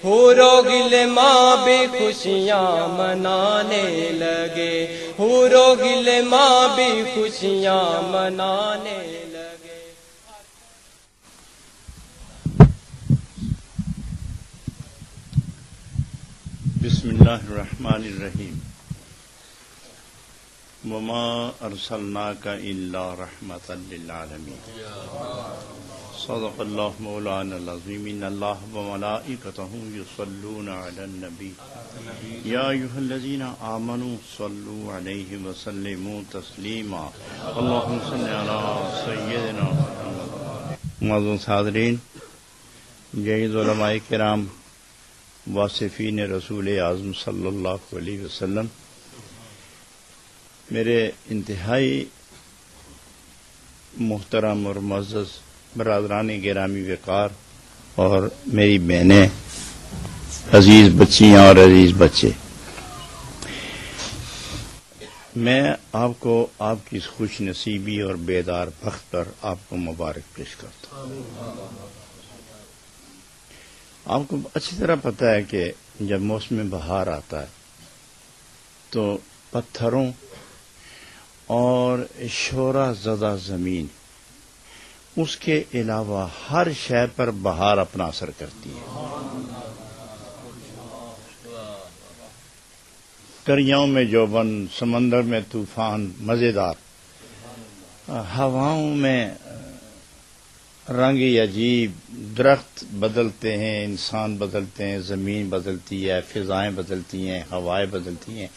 حور و غلماں بھی خوشیاں منانے لگے، حور و غلماں بھی خوشیاں منانے لگے۔ بسم اللہ الرحمن الرحیم۔ وما ارسلناک الا رحمۃ للعالمین۔ صدق اللہ مولانا العظیم۔ ان اللہ وملائکتہ یصلون علی النبی یا ایھا الذین آمنوا صلوا علیہ وسلموا تسلیما۔ اللہم صل علی سیدنا محمد۔ معزز حاضرین، جید علماء کرام، واصفین رسول اعظم صلی اللہ علیہ وسلم، میرے انتہائی محترم اور معزز برادران گرامی وقار اور میری بہنیں، عزیز بچیاں اور عزیز بچے، میں آپ کو آپ کی اس خوش نصیبی اور بیدار بخت پر آپ کو مبارک پیش کرتا ہوں۔ آپ کو اچھی طرح پتہ ہے کہ جب موسم بہار آتا ہے تو پتھروں اور شورہ زدہ زمین، اس کے علاوہ ہر شے پر بہار اپنا اثر کرتی ہے۔ دریاؤں میں جوبن، سمندر میں طوفان مزیدار، ہواؤں میں رنگ عجیب، درخت بدلتے ہیں، انسان بدلتے ہیں، زمین بدلتی ہے، فضائیں بدلتی ہیں، ہوائیں بدلتی ہیں،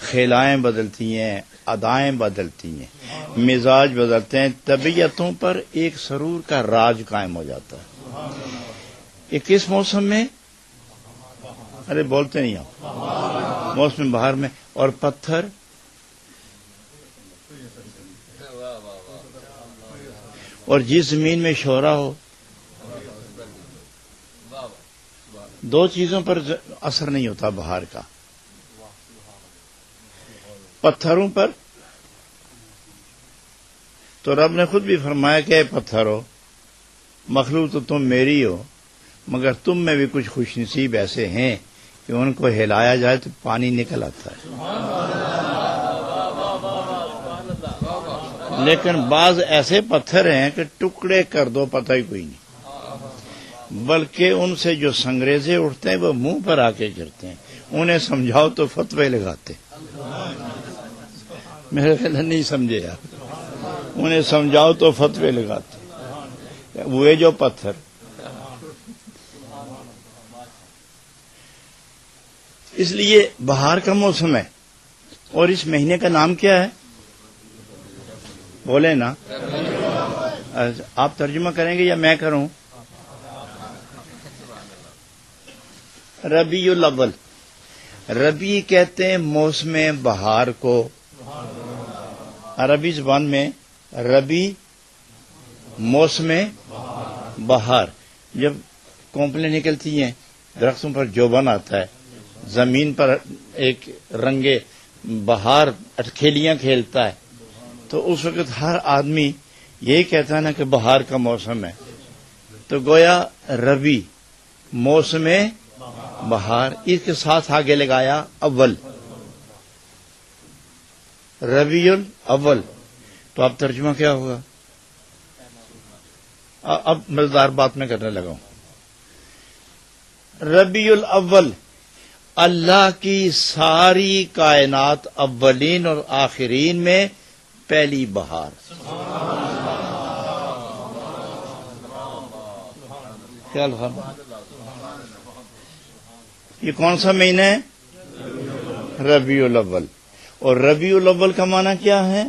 خیلائیں بدلتی ہیں، ادائیں بدلتی ہیں، مزاج بدلتے ہیں، طبیعتوں پر ایک سرور کا راج قائم ہو جاتا ہے۔ یہ کس موسم میں؟ ارے بولتے نہیں آپ، موسم بہار میں۔ اور پتھر اور جس زمین میں شورہ ہو، دو چیزوں پر اثر نہیں ہوتا بہار کا، پتھروں پر تو رب نے خود بھی فرمایا کہ اے پتھرو، مخلوق تو تم میری ہو، مگر تم میں بھی کچھ خوش نصیب ایسے ہیں کہ ان کو ہلایا جائے تو پانی نکل آتا ہے، لیکن بعض ایسے پتھر ہیں کہ ٹکڑے کر دو پتہ ہی کوئی نہیں، بلکہ ان سے جو سنگریزے اٹھتے ہیں وہ منہ پر آ کے گرتے ہیں، انہیں سمجھاؤ تو فتوے لگاتے۔ میرے خیال نہیں سمجھے یار، انہیں سمجھاؤ تو فتوے لگاتے وہ جو پتھر۔ اس لیے بہار کا موسم ہے، اور اس مہینے کا نام کیا ہے؟ بولے نا، آپ ترجمہ کریں گے یا میں کروں؟ ربیع الاول۔ ربیع کہتے ہیں موسم بہار کو، عربی زبان میں ربیع موسم بہار۔ جب کونپلیں نکلتی ہیں، درختوں پر جوبن آتا ہے، زمین پر ایک رنگ بہار اٹکھیلیاں کھیلتا ہے، تو اس وقت ہر آدمی یہی کہتا ہے نا کہ بہار کا موسم ہے، تو گویا ربیع موسم بہار، اس کے ساتھ آگے لگایا اول، ربیع الاول۔ تو اب ترجمہ کیا ہوگا؟ اب مزیدار بات میں کرنے لگا ہوں۔ ربیع الاول، اللہ کی ساری کائنات اولین اور آخرین میں پہلی بہار۔ خیال فرما، یہ کون سا مہینہ ہے؟ ربیع الاول۔ اور ربیع الاول کا معنی کیا ہے؟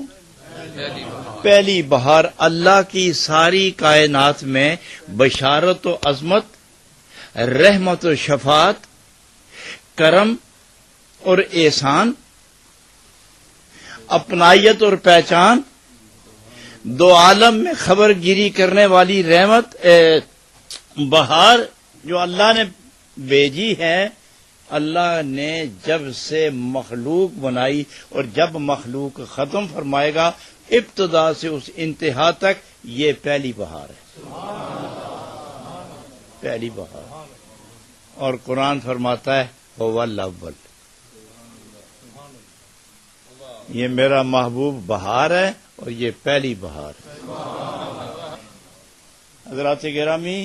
پہلی بہار۔ اللہ کی ساری کائنات میں بشارت و عظمت، رحمت و شفاعت، کرم اور احسان، اپنائیت اور پہچان، دو عالم میں خبر گیری کرنے والی رحمت بہار جو اللہ نے بھیجی ہے۔ اللہ نے جب سے مخلوق بنائی اور جب مخلوق ختم فرمائے گا، ابتدا سے اس انتہا تک یہ پہلی بہار ہے، پہلی بہار۔ اور قرآن فرماتا ہے هو الاول. یہ میرا محبوب بہار ہے اور یہ پہلی بہار ہے. حضرات گرامی،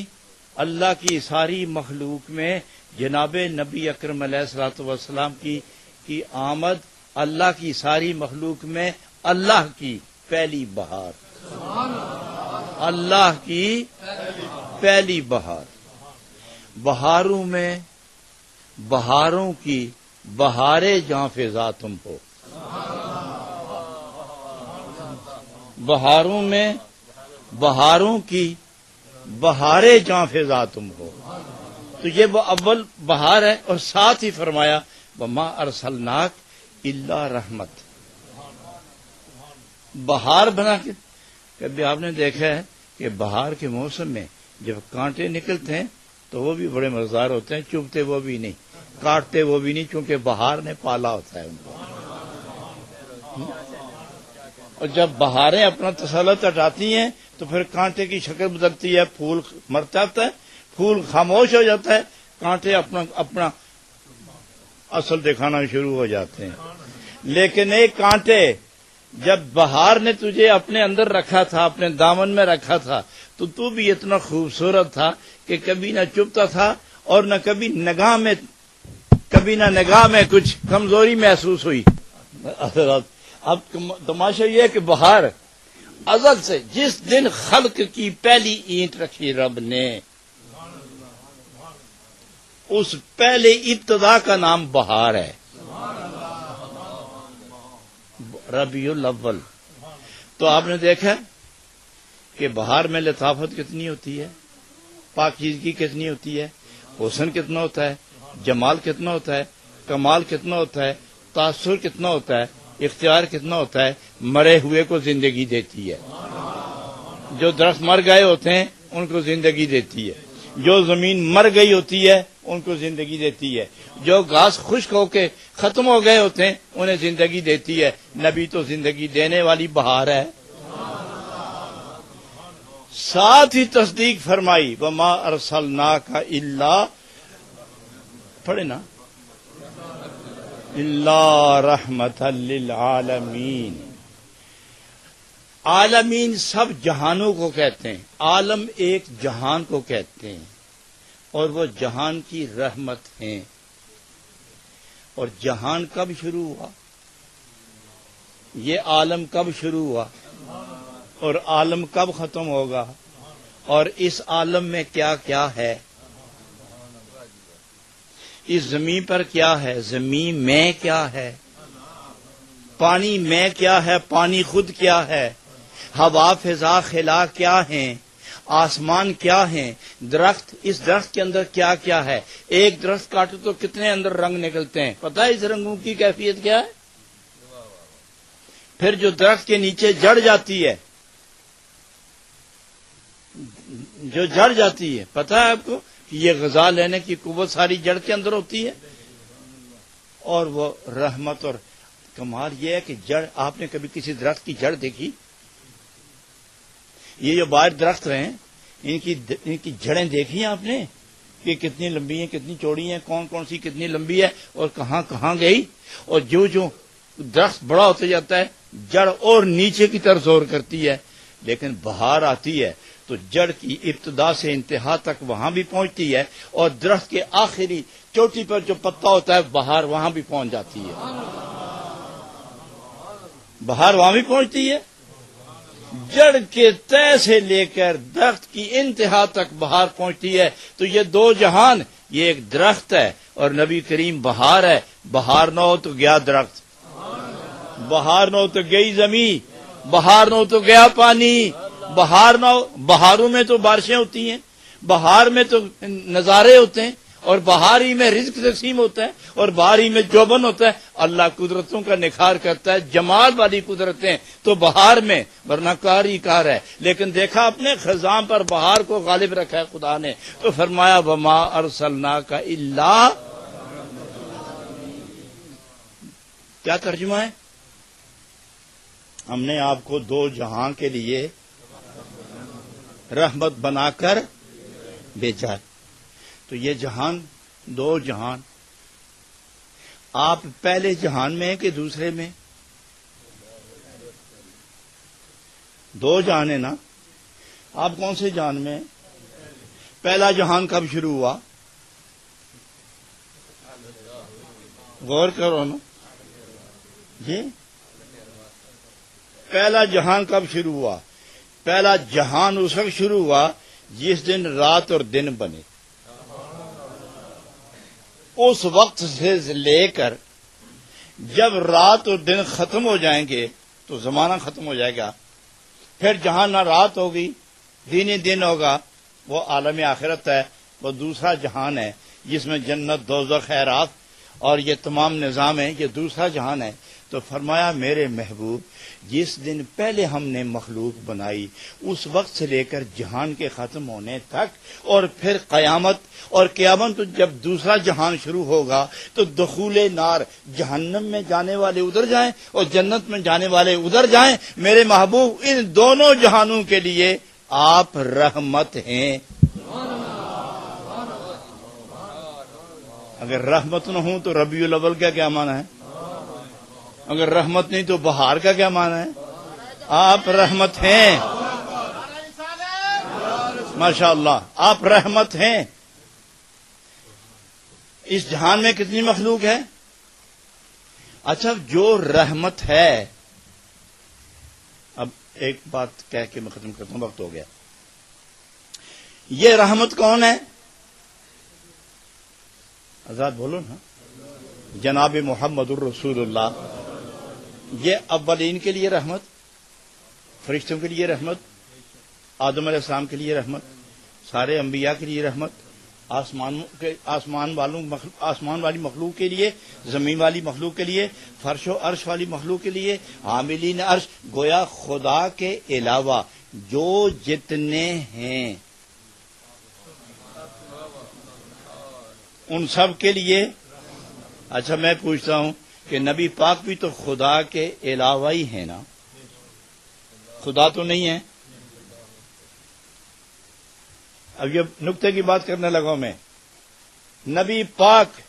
اللہ کی ساری مخلوق میں جناب نبی اکرم علیہ الصلوۃ والسلام کی آمد اللہ کی ساری مخلوق میں اللہ کی پہلی بہار، اللہ کی پہلی بہار. بہاروں میں بہاروں کی بہارے جہاں فضا تم ہو، بہاروں میں بہاروں کی بہارے جہاں فضا تم ہو. تو یہ وہ اول بہار ہے، اور ساتھ ہی فرمایا وما ارسلناک الا رحمت. بہار بنا کے کبھی آپ نے دیکھا ہے کہ بہار کے موسم میں جب کانٹے نکلتے ہیں تو وہ بھی بڑے مزیدار ہوتے ہیں، چبھتے وہ بھی نہیں، کاٹتے وہ بھی نہیں، چونکہ بہار نے پالا ہوتا ہے ان کو. اور جب بہاریں اپنا تسلط ہٹاتی ہیں تو پھر کانٹے کی شکل بدلتی ہے، پھول مر جاتا ہے، پھول خاموش ہو جاتا ہے، کانٹے اپنا اصل دکھانا شروع ہو جاتے ہیں. لیکن ایک کانٹے جب بہار نے تجھے اپنے اندر رکھا تھا، اپنے دامن میں رکھا تھا، تو بھی اتنا خوبصورت تھا کہ کبھی نہ چبھتا تھا اور نہ کبھی نگاہ میں کچھ کمزوری محسوس ہوئی. اب تماشا یہ ہے کہ بہار ازل سے جس دن خلق کی پہلی اینٹ رکھی رب نے، اس پہلے ابتدا کا نام بہار ہے، ربیع الاول. تو آپ نے دیکھا کہ بہار میں لطافت کتنی ہوتی ہے، پاکیزگی کتنی ہوتی ہے، حسن کتنا ہوتا ہے، جمال کتنا ہوتا ہے، کمال کتنا ہوتا ہے، تاثر کتنا ہوتا ہے، اختیار کتنا ہوتا ہے. مرے ہوئے کو زندگی دیتی ہے، جو درخت مر گئے ہوتے ہیں ان کو زندگی دیتی ہے، جو زمین مر گئی ہوتی ہے ان کو زندگی دیتی ہے، جو گھاس خشک ہو کے ختم ہو گئے ہوتے ہیں انہیں زندگی دیتی ہے. نبی تو زندگی دینے والی بہار ہے. ساتھ ہی تصدیق فرمائی وما ارسلناک الا، پڑھے نا، الا رحمت للعالمین. عالمین سب جہانوں کو کہتے ہیں، عالم ایک جہان کو کہتے ہیں، اور وہ جہان کی رحمت ہیں. اور جہان کب شروع ہوا، یہ عالم کب شروع ہوا، اور عالم کب ختم ہوگا، اور اس عالم میں کیا کیا ہے، اس زمین پر کیا ہے، زمین میں کیا ہے، پانی میں کیا ہے، پانی خود کیا ہے، ہوا فضا خلا کیا ہیں، آسمان کیا ہیں، درخت، اس درخت کے اندر کیا کیا ہے. ایک درخت کاٹو تو کتنے اندر رنگ نکلتے ہیں، پتہ ہے اس رنگوں کی کیفیت کیا ہے. پھر جو درخت کے نیچے جڑ جاتی ہے، جو جڑ جاتی ہے، پتہ ہے آپ کو کہ یہ غذا لینے کی قوت ساری جڑ کے اندر ہوتی ہے. اور وہ رحمت اور کمال یہ ہے کہ جڑ، آپ نے کبھی کسی درخت کی جڑ دیکھی؟ یہ جو باہر درخت رہے ہیں ان کی جڑیں دیکھی ہیں آپ نے کہ کتنی لمبی ہیں، کتنی چوڑی ہیں، کون کون سی کتنی لمبی ہے اور کہاں کہاں گئی. اور جو درخت بڑا ہوتا جاتا ہے جڑ اور نیچے کی طرف زور کرتی ہے. لیکن بہار آتی ہے تو جڑ کی ابتدا سے انتہا تک وہاں بھی پہنچتی ہے، اور درخت کے آخری چوٹی پر جو پتا ہوتا ہے بہار وہاں بھی پہنچ جاتی ہے. بہار وہاں بھی پہنچتی ہے. جڑ کے تہ سے لے کر درخت کی انتہا تک بہار پہنچتی ہے. تو یہ دو جہان، یہ ایک درخت ہے اور نبی کریم بہار ہے. بہار نہ ہو تو گیا درخت، بہار نہ ہو تو گئی زمین، بہار نہ ہو تو گیا پانی، بہار نہ ہو، بہاروں میں تو بارشیں ہوتی ہیں، بہار میں تو نظارے ہوتے ہیں، اور بہار ہی میں رزق تقسیم ہوتا ہے، اور بہار ہی میں جوبن ہوتا ہے. اللہ قدرتوں کا نکھار کرتا ہے، جمال والی قدرتیں تو بہار میں، ورنہ کار ہی کار ہے. لیکن دیکھا اپنے خزاں پر بہار کو غالب رکھا ہے خدا نے، تو فرمایا وما ارسلناک الا. کیا ترجمہ ہے؟ ہم نے آپ کو دو جہاں کے لیے رحمت بنا کر بیچا ہے. تو یہ جہان دو جہان. آپ پہلے جہان میں ہیں کہ دوسرے میں؟ دو جہان ہے نا. آپ کون سے جہان میں ہیں؟ پہلا جہان کب شروع ہوا؟ غور کرو نا جی. پہلا جہان کب شروع ہوا؟ پہلا جہان اس وقت شروع ہوا جس دن رات اور دن بنے. اس وقت سے لے کر جب رات اور دن ختم ہو جائیں گے تو زمانہ ختم ہو جائے گا. پھر جہاں نہ رات ہوگی دن ہی دن ہوگا، وہ عالم آخرت ہے. وہ دوسرا جہان ہے جس میں جنت، دوزخ، خیرات اور یہ تمام نظام ہے. یہ دوسرا جہان ہے. تو فرمایا میرے محبوب جس دن پہلے ہم نے مخلوق بنائی اس وقت سے لے کر جہان کے ختم ہونے تک اور پھر قیامت، اور قیامت جب دوسرا جہان شروع ہوگا تو دخول نار، جہنم میں جانے والے ادھر جائیں اور جنت میں جانے والے ادھر جائیں. میرے محبوب ان دونوں جہانوں کے لیے آپ رحمت ہیں. اگر رحمت نہ ہوں تو ربیع الاول کا کیا معنی ہے؟ اگر رحمت نہیں تو بہار کا کیا معنی ہے؟ آپ رحمت ہیں. ماشاء اللہ آپ رحمت ہیں. اس جہان میں کتنی مخلوق ہے؟ اچھا جو رحمت ہے، اب ایک بات کہہ کے میں ختم کرتا ہوں، وقت ہو گیا. یہ رحمت کون ہے؟ آزاد بولو نا. جناب محمد الرسول اللہ. یہ اولین کے لیے رحمت، فرشتوں کے لیے رحمت، آدم علیہ السلام کے لیے رحمت، سارے انبیاء کے لیے رحمت، آسمان والی مخلوق کے لیے، زمین والی مخلوق کے لیے، فرش و عرش والی مخلوق کے لیے، عاملین عرش. گویا خدا کے علاوہ جو جتنے ہیں ان سب کے لیے. اچھا میں پوچھتا ہوں کہ نبی پاک بھی تو خدا کے علاوہ ہی ہے نا؟ خدا تو نہیں ہے. اب یہ نقطے کی بات کرنے لگا میں. نبی پاک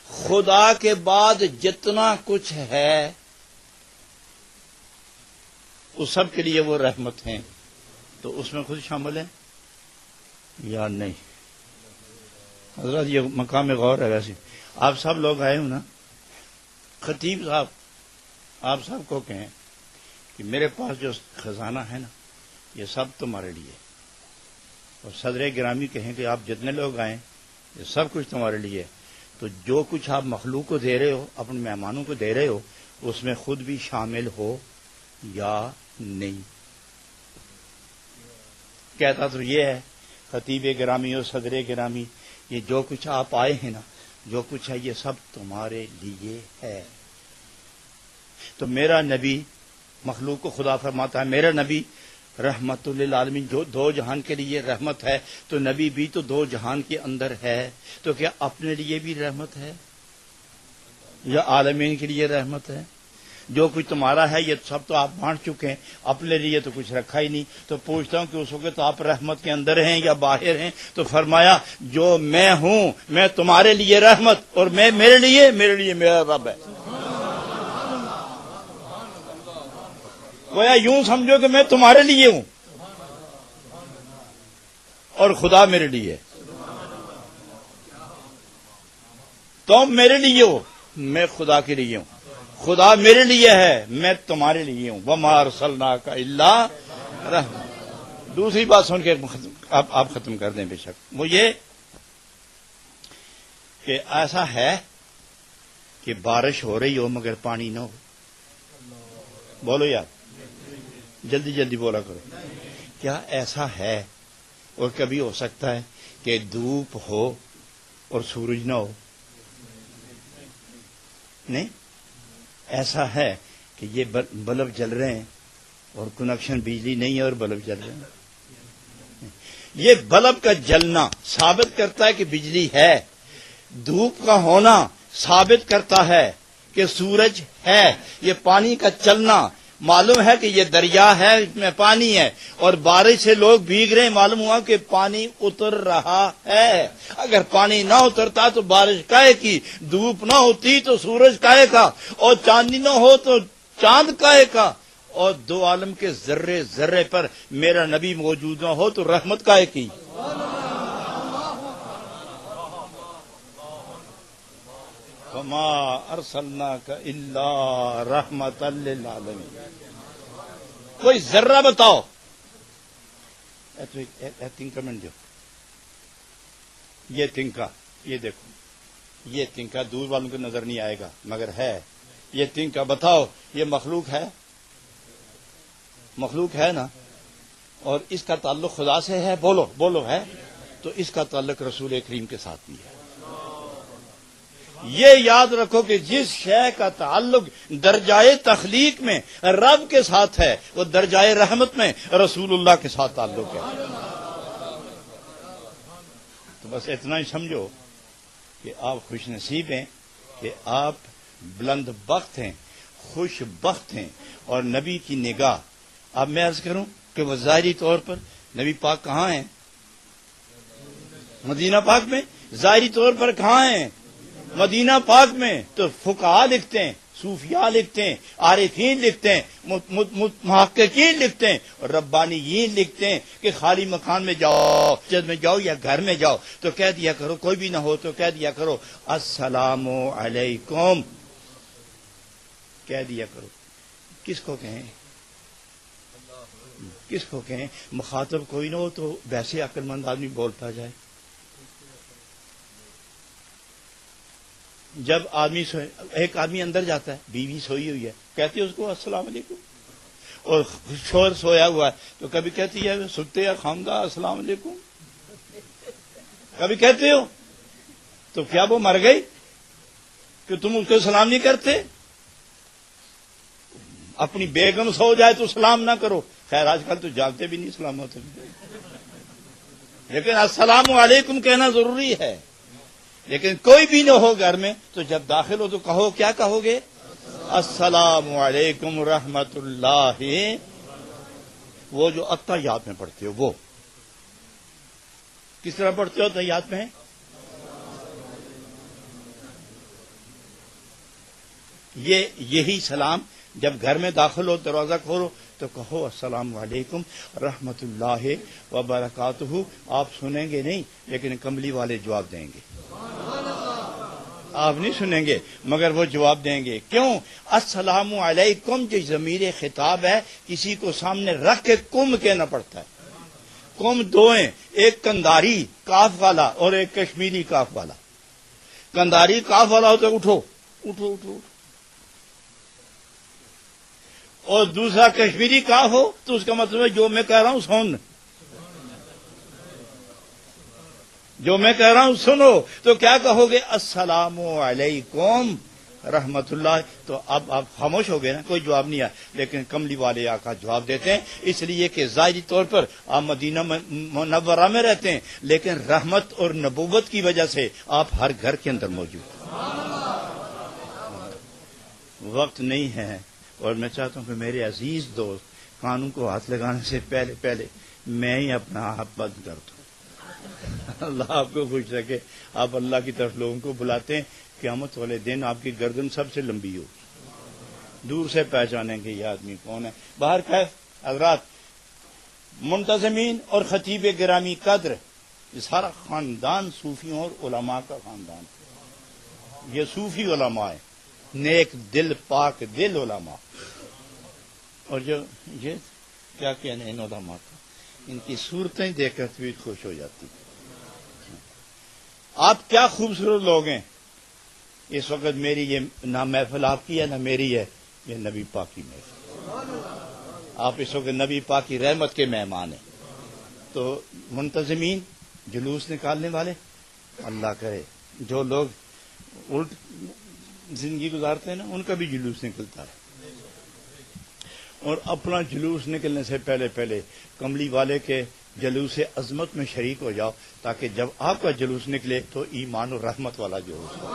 خدا کے بعد جتنا کچھ ہے اس سب کے لیے وہ رحمت ہیں. تو اس میں خود شامل ہے یا نہیں؟ حضرت یہ مقام غور ہے. ویسے آپ سب لوگ آئے ہو نا. خطیب صاحب آپ سب کو کہیں کہ میرے پاس جو خزانہ ہے نا یہ سب تمہارے لیے. اور صدر گرامی کہیں کہ آپ جتنے لوگ آئیں یہ سب کچھ تمہارے لیے. تو جو کچھ آپ مخلوق کو دے رہے ہو، اپنے مہمانوں کو دے رہے ہو، اس میں خود بھی شامل ہو یا نہیں؟ کہتا تو یہ ہے خطیب گرامی اور صدر گرامی، یہ جو کچھ آپ آئے ہیں نا، جو کچھ ہے یہ سب تمہارے لیے ہے. تو میرا نبی، مخلوق کو خدا فرماتا ہے میرا نبی رحمت للعالمین، جو دو جہان کے لیے رحمت ہے. تو نبی بھی تو دو جہان کے اندر ہے. تو کیا اپنے لیے بھی رحمت ہے یا عالمین کے لیے رحمت ہے؟ جو کچھ تمہارا ہے یہ سب تو آپ بانٹ چکے ہیں، اپنے لیے تو کچھ رکھا ہی نہیں. تو پوچھتا ہوں کہ اس وقت آپ رحمت کے اندر ہیں یا باہر ہیں؟ تو فرمایا جو میں ہوں میں تمہارے لیے رحمت، اور میں میرے لیے میرا رب ہے. گویا یوں سمجھو کہ میں تمہارے لیے ہوں اور خدا میرے لیے. تم میرے لیے ہو، میں خدا کے لیے ہوں. خدا میرے لیے ہے، میں تمہارے لیے ہوں. وَمَا أَرْسَلْنَاكَ إِلَّا رَحْمَةً. دوسری بات سن کے آپ ختم کر دیں. بے شک وہ یہ کہ ایسا ہے کہ بارش ہو رہی ہو مگر پانی نہ ہو. بولو یار، جلدی جلدی بولا کرو. کیا ایسا ہے اور کبھی ہو سکتا ہے کہ دھوپ ہو اور سورج نہ ہو؟ نہیں. ایسا ہے کہ یہ بلب جل رہے ہیں اور کنیکشن بجلی نہیں ہے اور بلب جل رہے ہیں. یہ بلب کا جلنا ثابت کرتا ہے کہ بجلی ہے. دھوپ کا ہونا ثابت کرتا ہے کہ سورج ہے. یہ پانی کا چلنا معلوم ہے کہ یہ دریا ہے، اس میں پانی ہے، اور بارش سے لوگ بھیگ رہے ہیں، معلوم ہوا کہ پانی اتر رہا ہے۔ اگر پانی نہ اترتا تو بارش کاہے کی، دھوپ نہ ہوتی تو سورج کاہے کا، اور چاندنی نہ ہو تو چاند کاہے کا، اور دو عالم کے ذرے ذرے پر میرا نبی موجود نہ ہو تو رحمت کاہے کی۔ وما ارسلناک الا رحمت للعالمین۔ کوئی ذرہ بتاؤ، تنکا منٹ دو، یہ تنکا، یہ دیکھو، یہ تنکا دور والوں کو نظر نہیں آئے گا مگر ہے، یہ تنکا بتاؤ یہ مخلوق ہے؟ مخلوق ہے نا، اور اس کا تعلق خدا سے ہے، بولو بولو ہے، تو اس کا تعلق رسول کریم کے ساتھ بھی ہے۔ یہ یاد رکھو کہ جس شے کا تعلق درجائے تخلیق میں رب کے ساتھ ہے وہ درجائے رحمت میں رسول اللہ کے ساتھ تعلق ہے۔ تو بس اتنا ہی سمجھو کہ آپ خوش نصیب ہیں، کہ آپ بلند بخت ہیں، خوش بخت ہیں، اور نبی کی نگاہ۔ اب میں عرض کروں کہ وہ ظاہری طور پر نبی پاک کہاں ہیں؟ مدینہ پاک میں۔ ظاہری طور پر کہاں ہیں؟ مدینہ پاک میں۔ تو فقہاء لکھتے ہیں، صوفیاء لکھتے ہیں، عارفین لکھتے ہیں، محققین لکھتے ہیں، اور ربانیین لکھتے ہیں کہ خالی مکان میں جاؤ، مسجد میں جاؤ یا گھر میں جاؤ تو کہہ دیا کرو، کوئی بھی نہ ہو تو کہہ دیا کرو السلام علیکم، کہہ دیا کرو۔ کس کو کہیں؟ کس کو کہیں؟ مخاطب کوئی نہ ہو تو ویسے عقل مند آدمی بولتا جائے۔ جب آدمی ایک آدمی اندر جاتا ہے، بیوی سوئی ہوئی ہے، کہتی ہے اس کو السلام علیکم، اور شوہر سویا ہوا ہے تو کبھی کہتی ہے ستے یا خامدہ السلام علیکم، کبھی کہتے ہو؟ تو کیا وہ مر گئی کہ تم اس کو سلام نہیں کرتے؟ اپنی بیگم سو جائے تو سلام نہ کرو، خیر آج کل تو جاگتے بھی نہیں سلام ہوتے، لیکن السلام علیکم کہنا ضروری ہے۔ لیکن کوئی بھی نہ ہو گھر میں تو جب داخل ہو تو کہو، کیا کہو گے؟ السلام علیکم رحمت اللہ۔ وہ جو اتحیات میں پڑھتے ہو، وہ کس طرح پڑھتے ہو اتحیات میں؟ یہی سلام جب گھر میں داخل ہو، دروازہ کھولو تو کہو السلام علیکم رحمت اللہ وبرکاتہ۔ آپ سنیں گے نہیں لیکن کملی والے جواب دیں گے، آپ نہیں سنیں گے مگر وہ جواب دیں گے۔ کیوں؟ السلام علیکم جو ضمیر خطاب ہے کسی کو سامنے رکھ کے کم کہنا پڑتا ہے۔ کم دو ہیں، ایک کنداری کاف والا اور ایک کشمیری کاف والا۔ کنداری کاف والا ہوتا ہے اٹھو اٹھو اٹھو، اور دوسرا کشمیری کاف ہو تو اس کا مطلب ہے جو میں کہہ رہا ہوں سن، جو میں کہہ رہا ہوں سنو۔ تو کیا کہو گے؟ السلام علیکم رحمت اللہ۔ تو اب آپ خاموش ہو گئے نا، کوئی جواب نہیں آیا، لیکن کملی والے آقا جواب دیتے ہیں، اس لیے کہ ظاہری طور پر آپ مدینہ منورہ میں رہتے ہیں لیکن رحمت اور نبوت کی وجہ سے آپ ہر گھر کے اندر موجود ہیں۔ وقت نہیں ہے، اور میں چاہتا ہوں کہ میرے عزیز دوست قانون کو ہاتھ لگانے سے پہلے میں ہی اپنا ہاتھ بند کر دوں۔ اللہ آپ کو خوش رکھے۔ آپ اللہ کی طرف لوگوں کو بلاتے ہیں، قیامت والے دن آپ کی گردن سب سے لمبی ہوگی، دور سے پہچانیں گے یہ آدمی کون ہے۔ باہر خیف حضرات، منتظمین اور خطیب گرامی قدر، یہ سارا خاندان صوفیوں اور علماء کا خاندان، یہ صوفی علماء ہیں، نیک دل پاک دل علماء۔ اور جو یہ کیا کہنے ان علماء کا، ان کی صورتیں دیکھ کر طبیعت خوش ہو جاتی۔ آپ کیا خوبصورت لوگ ہیں۔ اس وقت میری یہ نہ محفل آپ کی ہے نہ میری ہے، یہ نبی پاک کی محفل۔ آپ اس وقت نبی پاک کی رحمت کے مہمان ہیں۔ تو منتظمین، جلوس نکالنے والے، اللہ کرے جو لوگ الٹ زندگی گزارتے ہیں نا ان کا بھی جلوس نکلتا ہے، اور اپنا جلوس نکلنے سے پہلے کملی والے کے جلوس عظمت میں شریک ہو جاؤ، تاکہ جب آپ کا جلوس نکلے تو ایمان و رحمت والا جلوس ہو۔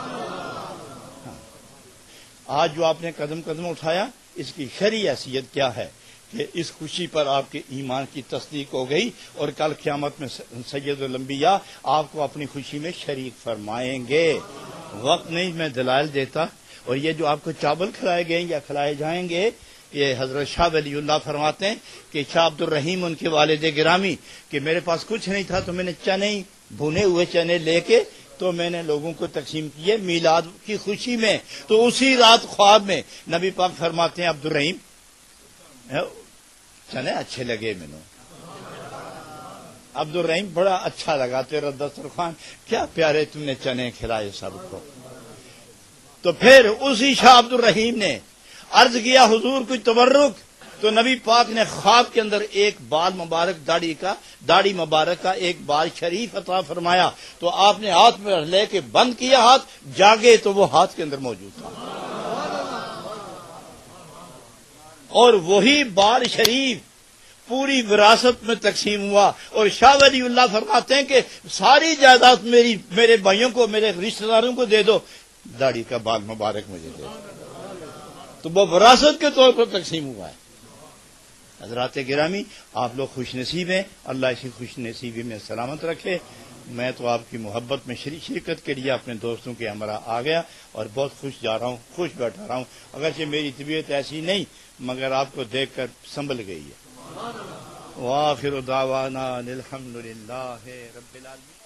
آج جو آپ نے قدم قدم اٹھایا اس کی شرعی حیثیت کیا ہے کہ اس خوشی پر آپ کے ایمان کی تصدیق ہو گئی اور کل قیامت میں سید الانبیاء آپ کو اپنی خوشی میں شریک فرمائیں گے. وقت نہیں میں دلائل دیتا. اور یہ جو آپ کو چاول کھلائے گئے یا کھلائے جائیں گے، یہ حضرت شاہ ولی اللہ فرماتے ہیں کہ شاہ عبد الرحیم ان کے والد گرامی کہ میرے پاس کچھ نہیں تھا تو میں نے چنے، بھنے ہوئے چنے لے کے تو میں نے لوگوں کو تقسیم کیے میلاد کی خوشی میں. تو اسی رات خواب میں نبی پاک فرماتے ہیں عبد الرحیم چنے اچھے لگے میں نے. عبد الرحیم بڑا اچھا لگا تیرا دسترخوان، کیا پیارے تم نے چنے کھلائے سب کو. تو پھر اسی شاہ عبد الرحیم نے عرض کیا حضور کوئی تبرک، تو نبی پاک نے خواب کے اندر ایک بال مبارک داڑھی مبارک کا ایک بال شریف عطا فرمایا. تو آپ نے ہاتھ میں لے کے بند کیا، ہاتھ جاگے تو وہ ہاتھ کے اندر موجود تھا. اور وہی بال شریف پوری وراثت میں تقسیم ہوا. اور شاہ ولی اللہ فرماتے ہیں کہ ساری جائیداد میرے بھائیوں کو، میرے رشتہ داروں کو دے دو، داڑھی کا بال مبارک مجھے دے دو. تو وہ وراثت کے طور پر تقسیم ہوا ہے. حضرات گرامی، آپ لوگ خوش نصیب ہیں، اللہ اسی خوش نصیبی میں سلامت رکھے. میں تو آپ کی محبت میں شرکت کے لیے اپنے دوستوں کے ہمراہ آ گیا اور بہت خوش جا رہا ہوں، خوش بیٹھا رہا ہوں. اگرچہ میری طبیعت ایسی نہیں مگر آپ کو دیکھ کر سنبھل گئی ہے. وآخر دعوانا الحمدللہ رب العالمین.